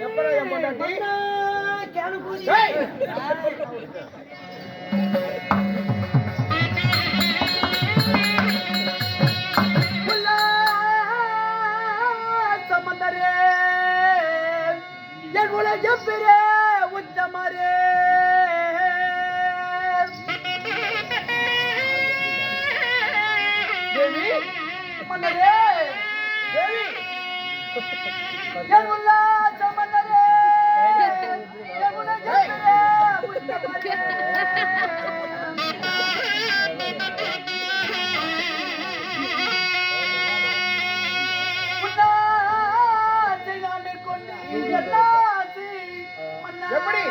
எப்படா என் பொண்டாட்டி கேனு கூதி சமந்தரே என் உலக பெரிய உச்சமரே தேவி மன்னரே தேவி என் உலக சமந்தரே என் உலக பெரிய உச்சமரே எப்படி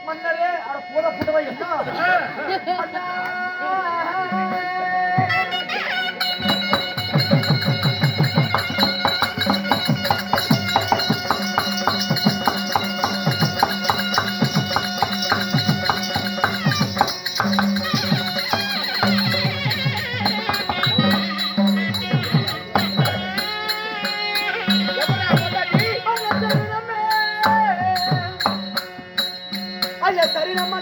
மன்னரே அட போத புடவை என்ன சரி நம்ம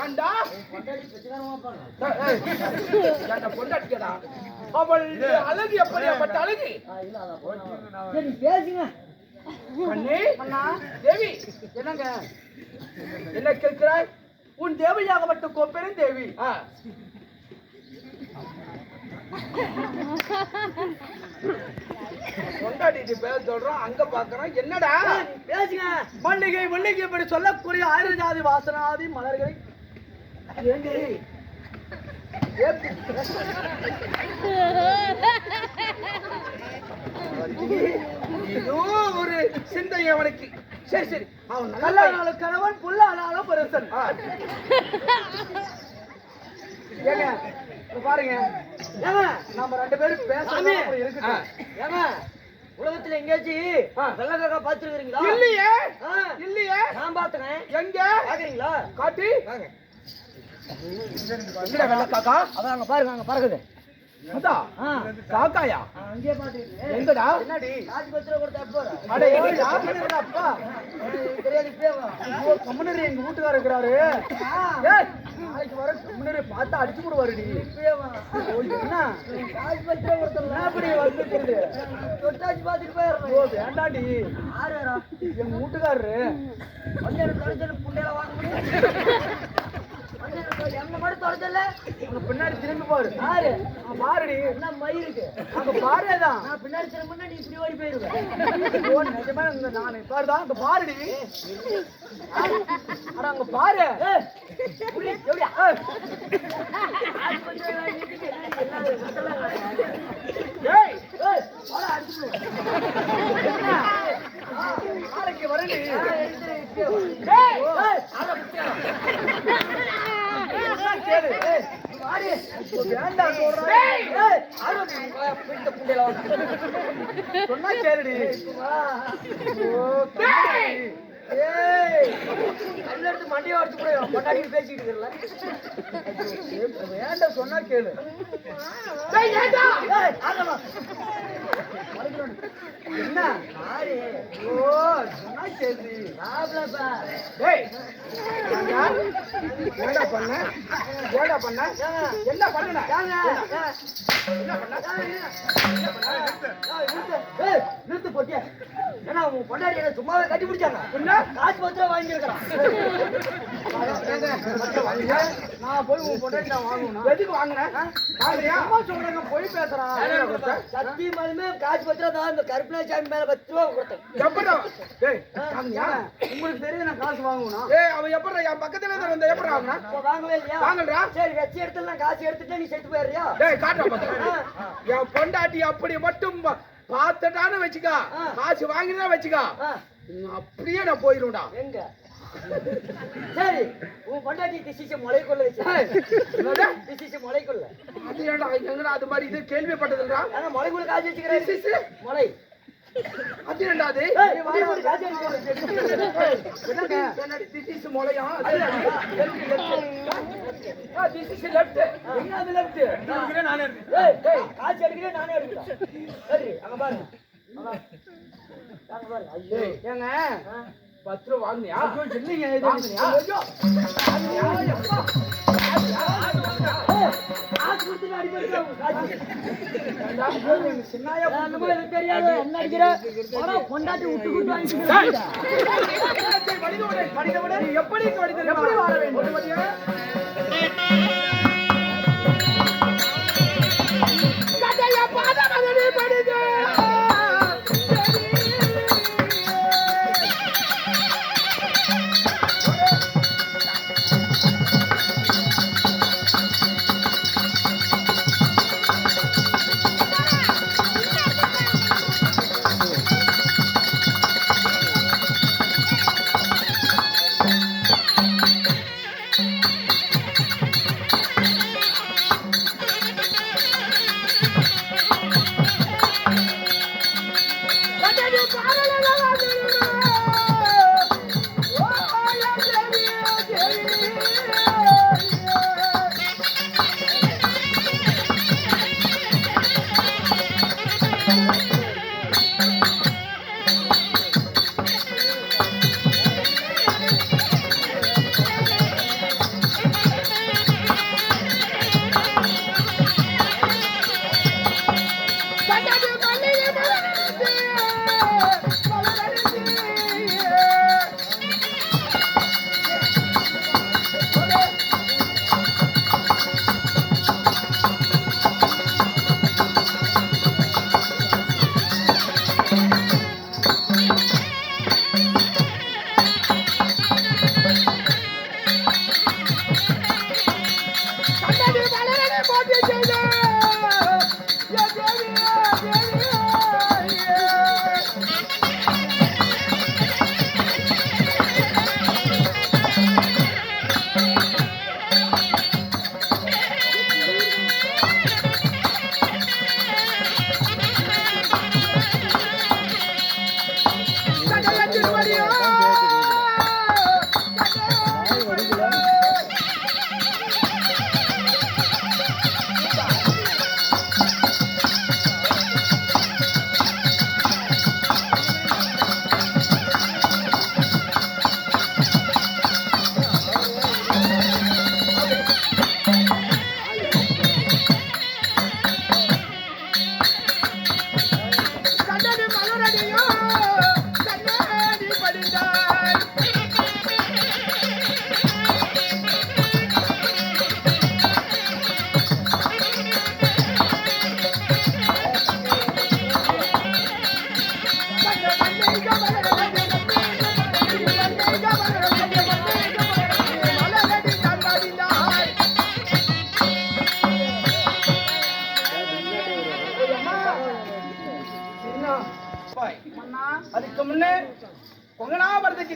ஏன்டா பொண்டாட்டி பிரச்சனை பாப்பாங்க. ஏன்டா பொண்டாட்டிக்கடா அவள் அழகு எப்படியாப்பட்ட அழகு இல்ல அதான் சரி பேசுங்க. கண்ணே அண்ணா தேவி என்னங்க என்ன கேட்கிறாய் உன் தேவையாகப்பட்ட கோப்பெரும் தேவி ஆ. பொண்டாட்டிட்டு பேர் சொல்றோம் அங்க பாக்குறோம் என்னடா பேசுங்க. மல்லிகை மல்லிகை இப்படி சொல்லக்கூடிய ஆயிரம் ஜாதி வாசனாதி மலர்களை ஏண்டி? ஏதோ ஒரு சிந்தை அவனுக்கு சரி சரி அவன் நல்ல கல்லானாலும் கணவன் புல்லானாலும் பரிசன். ஆ. ஏங்க இங்க பாருங்க ஏங்க நம்ம ரெண்டு பேரும் பேசாம இருக்கு. ஏங்க உலகத்துல எங்கேயாச்சும் வெள்ளக்காக்கா பாத்துருக்கீங்களா? இல்லையே இல்லையே நான் பாத்துறேன். எங்க பாக்குறீங்களா? காட்டி வாங்க. எங்கடா வெள்ளை காக்கா அதான் அங்க பாருங்க அங்க பறக்குது. அதான் காக்காயா அங்கேயே பாத்துக்கிட்டு எங்கடா என்னடி காசு 10 ரூபா கொடுத்தா எப்போ வர? அட எங்கடா அப்பா தெரியாது இப்பயே வா. ஐயோ கம்மனரி எங்க வீட்டுக்காரர் இருக்கிறாரு. ஏய் நாளைக்கு வர கம்மனரி பார்த்தா அடிச்சு போடுவாருடி. இப்பயே வா. ஓ என்ன காசு 10 ரூபா கொடுத்தா அப்படி வந்துருக்குது. தொட்டாச்சு பாத்துட்டு போயிடுறேன். ஓ வேண்டாடி. யாரா? எங்க வீட்டுக்காரரு. வந்து எனக்கு தொலைச்சல புண்டையில வாங்க முடியும். என்ன மட்டும் தொலைச்சல அங்க பின்னாடி திரும்பி பாரு. யாரு? பாருடி என்ன மயிருக்கு அங்க பாருதான். நான் பின்னாடி திரும்பினா நீ இப்படி ஓடி போயிருவேன். ஓ நிஜமா இங்க நானே பாருதான் அங்க பாருடி. அட அங்க பாரு. புடி எப்படியா? ஏய் ஏய் வாடா அடிச்சு. நாளைக்கு வரேன். ஏய் ஏய் அட கேளு. ஏய் வாடி. வேண்டாம் சொல்றேன். ஏய் ஆரோ பிட்ட புண்டைல வா. சொன்னா கேளுடி. ஓ டேய். ஏய் கல்ல எடுத்து மண்டைய அடிச்சு போய் பொண்டாடி பேசிட்டு இருக்கல. வேண்டாம் சொன்னா கேளு. டேய் ஏண்டா? ஏய் ஆகமா. என்ன ஆரே? ஓ சொன்னா கேளுடி. ஆப்லப்பா. டேய் என்னடா பண்ண? என்ன பண்ண? என்ன பண்ணன? என்ன பண்ண? ஏய் நிறுத்து போட்டியா. ஏன்னா உன் பொண்டாடி என்ன சும்மாவே கட்டி பிடிச்சாங்க. என்ன காசு 10 ரூபா வாங்கியிருக்கான். நான் போய் உன் பொண்டாடி நான் வாங்கணும். எதுக்கு வாங்குறேன்? அம்மா சொல்றாங்க போய் பேசுறான். சத்தியமாலுமே காசு 10 ரூபா தான் இந்த கருப்பண சாமி மேல 10 ரூபா கொடுத்தேன். எப்படா? டேய் உங்களுக்கு தெரியுது நான் காசு வாங்கணும். ஏய் அவன் எப்படா என் பக்கத்துல தான் வந்த எப்படா வாங்குனா? வாங்கவே இல்லையா? வாங்கடா. சரி வச்சு எடுத்து நான் காசு எடுத்துட்டு நீ செத்து போயிடுறியா? டேய் காட்டுறா பக்கம். என் பொண்டாட்டி அப்படி மட்டும் பார்த்துட்டான்னு வச்சுக்கா. காசு வாங்கினா வச்சுக்கா. அப்படியே நான் போயிருவேன்டா. எங்க? சரி உன் பொண்டாட்டி திசிச்ச முளைக்குள்ள வச்சு. திசிச்ச முளைக்குள்ள. அது ஏன்டா எங்கடா அது மாதிரி இது கேள்விப்பட்டதுடா. ஆனா முளைக்குள்ள காசு வச்சுக்கிறேன். முளை. அது ஏன்டா அது? காசு வச்சுக்கிறேன். என்னங்க? என்னடி திசிஸ் முளையா? this is left. என்ன அது left? எடுக்கிறேன் நானே எடுக்கிறேன். ஏய் காசு எடுக்கிறேன் நானே எடுக்கிறேன். சரி அங்க பாரு. அங்க பாரு. ஐயோ ஏங்க 10 ரூபா வாங்குனியா? ஐயோ இல்லைங்க இது வாங்குனியா? ஐயோ வாங்குனியா? எப்பா? காசு கொடுத்து அடிபடுறா காசு. சின்னாயா ஒண்ணுமே எனக்கு தெரியாது. என்ன அடிக்கிற? ஆனா பொண்டாட்டி விட்டு கொடுத்து வாங்கிட்டு. படிக்க நீ எப்படி படிக்க எப்படி வாழ வேண்டும்? கதைய பாத மகனே படிக்க.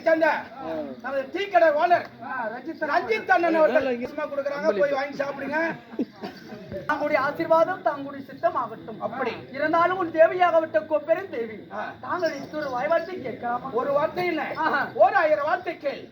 சேர்ந்த நமது டீ கடை ஓனர் ரஞ்சித் அண்ணன் அவர்கள் சும்மா கொடுக்குறாங்க, போய் வாங்கி சாப்பிடுங்க. தங்களுடைய ஆசீர்வாதம் தங்களுடைய சித்தம் ஆகட்டும். அப்படி இருந்தாலும் உன் தேவையாகவிட்ட கோப்பெரும் தேவி தாங்கள் ஒரு வாய்வார்த்தை கேட்கலாமா? ஒரு வார்த்தை இல்லை, 1000 வார்த்தை கேள்.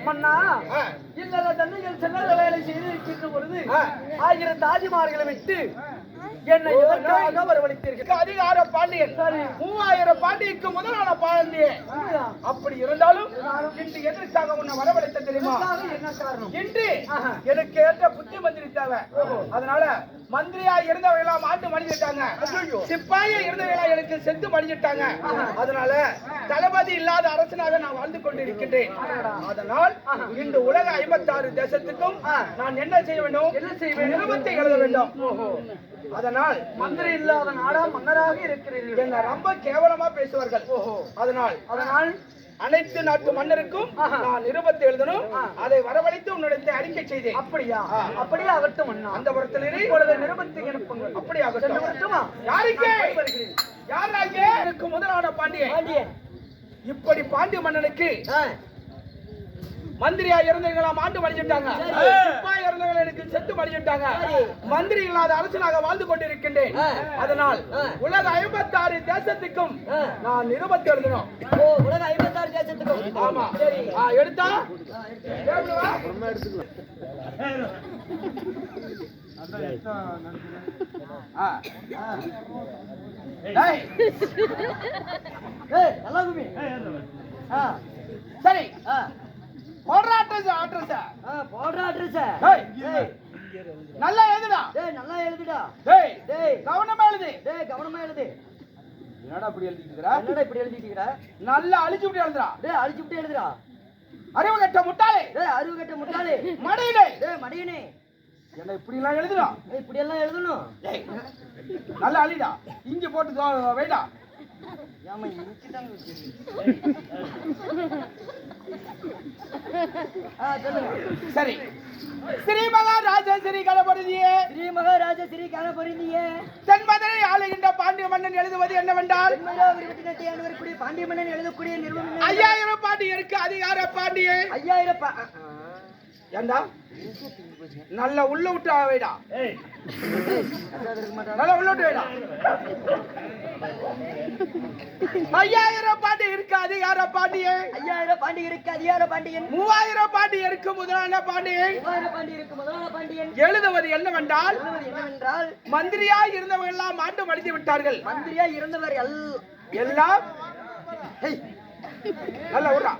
மன்னா இல்லற தந்தைகள் செல்ல வேலை செய்து இருக்கின்ற பொழுது 1000 தாதிமார்களை விட்டு என்னை எதற்காக வரவழைத்தீர்கள்? அதிகார பாண்டியன் 3000 பாண்டியனுக்கு முதலான பாண்டியன். அப்படி இருந்தாலும் இன்று எதற்காக உன்னை வரவழைத்த தெரியுமா? என்ன காரணம்? இன்று எனக்கு ஏற்ற புத்தி மந்திரி தேவை. அதனால மந்திரியா இருந்தவங்க எல்லாம் மாட்டு மடிஞ்சிட்டாங்க, சிப்பாயா இருந்தவங்க எனக்கு செத்து மடிஞ்சிட்டாங்க. அதனால தளபதி இல்லாத அரசனாக நான் வாழ்ந்து கொண்டிருக்கின்றேன். அதனால் இந்த உலக 56 தேசத்துக்கும் நான் என்ன செய்ய வேண்டும்? என்ன செய்ய வேண்டும்? நிருபத்தை எழுத வேண்டும். அதனால் மந்திரி இல்லாத நாடா மன்னராக இருக்கிறீர்கள். என்ன ரொம்ப கேவலமா பேசுவார்கள். அதனால் அனைத்து நாட்டு மன்னருக்கும் நான் நிருபத்தை எழுதணும். அதை வரவழைத்து உன்னிடத்தை அறிக்கை செய்தேன். அப்படியா? அப்படியே ஆகட்டும் அண்ணா. அந்த புறத்திலே நிருபத்தை அனுப்புங்கள். அப்படி ஆகட்டும். யாருக்கு? யாராக? எனக்கு முதலான பாண்டியன். இப்படி பாண்டிய மன்னனுக்கு மந்திரியா இருந்தவங்களா மாண்டு மடிஞ்சிட்டாங்க, சிப்பாய் இருந்தவங்க எனக்கு செத்து மடிஞ்சிட்டாங்க. மந்திரி இல்லாத அரசனாக வாழ்ந்து கொண்டிருக்கின்றேன். அதனால் உலக 56 தேசத்துக்கும் நான் நிருபத்தை எழுதணும். உலக 56 தேசத்துக்கும்? ஆமா. எடுத்தா சரி. போடுற அட்ரஸ் நல்லா எழுதுடா. நல்லா எழுதுடா. கவனமா எழுது. கவனமா எழுது. என்னடா இப்படி எழுதிக்கிறா? என்னடா இப்படி எழுதிக்கிறா? நல்லா அழிச்சு விட்டு எழுதுடா. அழிச்சு விட்டு எழுதுடா. அறிவு கட்ட முட்டாளே. அறிவு கட்ட முட்டாளே. மடியிலே. மடியினே. என்ன இப்படி எல்லாம் எழுதுறோம்? இப்படி எல்லாம் எழுதணும். ஏய், நல்லா அழிடா, இங்க போட்டு வைடா. ஏமா இங்கிட்டாங்க சொல்லுங்க. சரி. ஸ்ரீ மகாராஜா ஸ்ரீ கணபதியே, ஸ்ரீ மகாராஜ ஸ்ரீ கணபதியே, தென்மதுரை ஆளுகின்ற பாண்டிய மன்னன் எழுதுவது என்னவென்றால், பாண்டிய மன்னன் எழுதக்கூடிய நிறுவனம் 5000 பாண்டியருக்கு அதிகார பாண்டியே. 5000 ஏண்டா நல்ல உள்ள விட்டு வைடா, நல்ல உள்ள விட்டு வைடா. 5000 பாண்டியருக்கு அதிகார பாண்டியே. 5000 பாண்டியருக்கு அதிகார பாண்டியன். 3000 பாண்டியருக்கு முதலான பாண்டியன். 3000 பாண்டியருக்கு முதலான பாண்டியன் எழுதுவது என்னவென்றால், மந்திரியாய் இருந்தவர்கள் எல்லாம் மாண்டு மடிந்து விட்டார்கள். மந்திரியா இருந்தவர் எல்லாம் நல்ல ஊரா.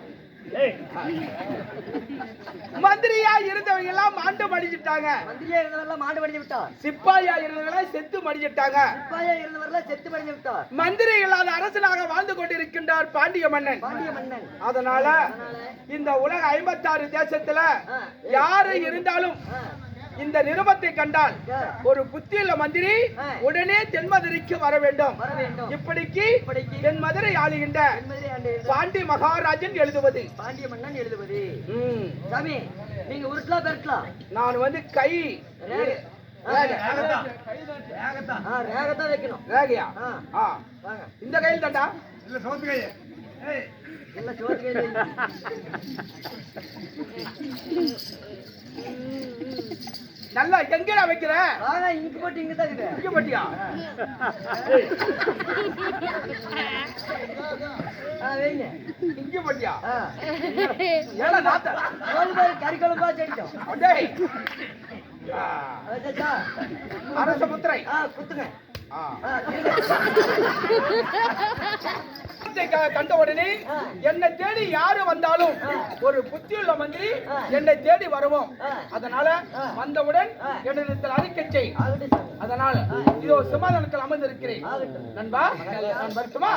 மந்திரியா இருந்தவங்க எல்லாம் மாண்டு மடிஞ்சிட்டாங்க. மந்திரியா இருந்தவர்கள் மாண்டு மடிஞ்சு விட்டார். சிப்பாயா இருந்தவங்க செத்து மடிஞ்சிட்டாங்க. சிப்பாயா இருந்தவர்கள் செத்து மடிஞ்சு விட்டார். மந்திரி இல்லாத அரசனாக வாழ்ந்து கொண்டிருக்கின்றார் பாண்டிய மன்னன். பாண்டிய மன்னன். அதனால இந்த உலக 56 தேசத்துல யாரு இருந்தாலும் இந்த நிருபத்தை கண்டால் ஒரு புத்தியுள்ள மந்திரி உடனே தென்மதுரைக்கு வர வேண்டும். இப்படிக்கு தென்மதுரை ஆளுகின்ற பாண்டி மகாராஜன் எழுதுவது. பாண்டிய மன்னன் எழுதுவது. சாமி நீங்க உருட்டலாம் பெருட்டலாம். நான் வந்து கை ரேகத்தான் வைக்கணும். ரேகையா? இந்த கையில் தாண்டா. இல்ல சோத்து கைய. இல்ல சோத்து கைய. நல்லா எங்கடா வைக்கிற? இங்க போட்டு இங்க தான் இருக்கு. இங்க போட்டியா? வைங்க. இங்க போட்டியா? ஏடா நாத்த கறி குழம்பா செடிச்சோம். டேய் அரச முத்திரை குத்துங்க. கண்ட உடனே என்னை தேடி யாரு வந்தாலும் ஒரு புத்தியுள்ள மந்திரி என்னை தேடி வருவோம். அதனால வந்தவுடன் என்னிடத்தில் அறிக்கை செய். அதனால இதோ சமாதானத்தில் அமர்ந்திருக்கிறேன் நண்பா. நான் வரட்டுமா?